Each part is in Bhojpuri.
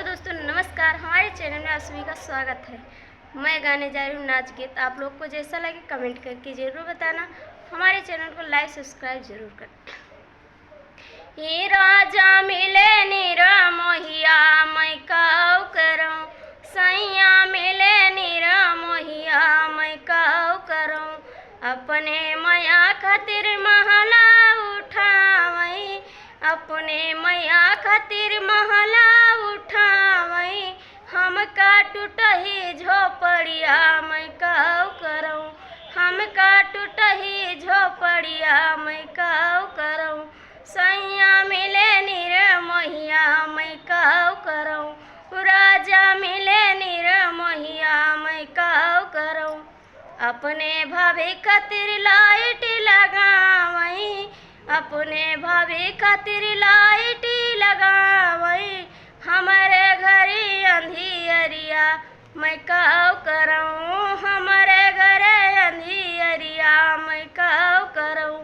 दोस्तों नमस्कार। हमारे चैनल में आप सभी का स्वागत है। मैं गाने जा रही हूँ नाच गीत। आप लोग को जैसा लगे कमेंट करके ज़रूर बताना। हमारे चैनल को लाइक सब्सक्राइब जरूर करना। हे राजा मिले नीरा मोहिया मैं काऊ करूँ, सैया मिले नीरा मोहिया मैं काऊ करूँ। अपने मैया खातिर महला उठावई, अपने मैया खातिर महला उठावई। हमका टूटही झोपड़िया मैं काऊ करूँ, हमका टूटही झोपड़िया मैं काऊ करूँ। सैया मिले नीर मोहिया मैं काऊ करूँ, राजा मिले नीर मोहिया मैं काऊ करूँ। अपने भाभी खातिर लाइट लगावई, अपने भाभी खातिर लाइट लगावई। हमारे घरी अंधियरिया मैं काऊ करूँ, हमारे घरे अंधियरिया मैं काऊ करूँ।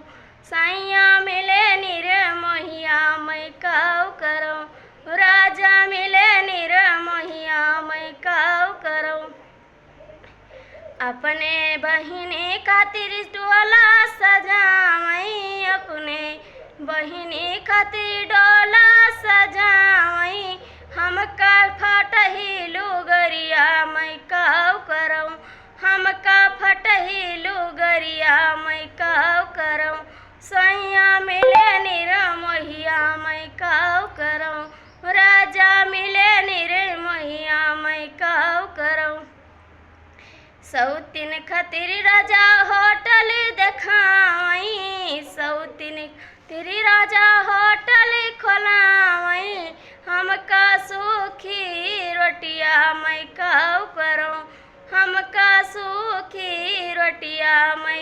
सैया मिले नीर मोहिया मैं काऊ करूँ, राजा मिले नीर मोहिया मैं काऊ करूँ। अपने बहिनी खातिर डोला सजावई, अपने बहिनी खातिर डोला सजावई। हमका फटही लुगरिया मैं काऊ करूँ, हमका फटही लुगरिया मैं काऊ करूँ। सैया मिले नीर मोहिया मैं काऊ करूँ, राजा मिले नीर मोहिया मैं काऊ करूँ। सौतीन खातिर राजा होटल देखावई, सौतीन खातिर राजा होटल खोलावई। हमका सूखी रोटिया मैं काऊ करूँ, हमका सूखी रोटिया मैं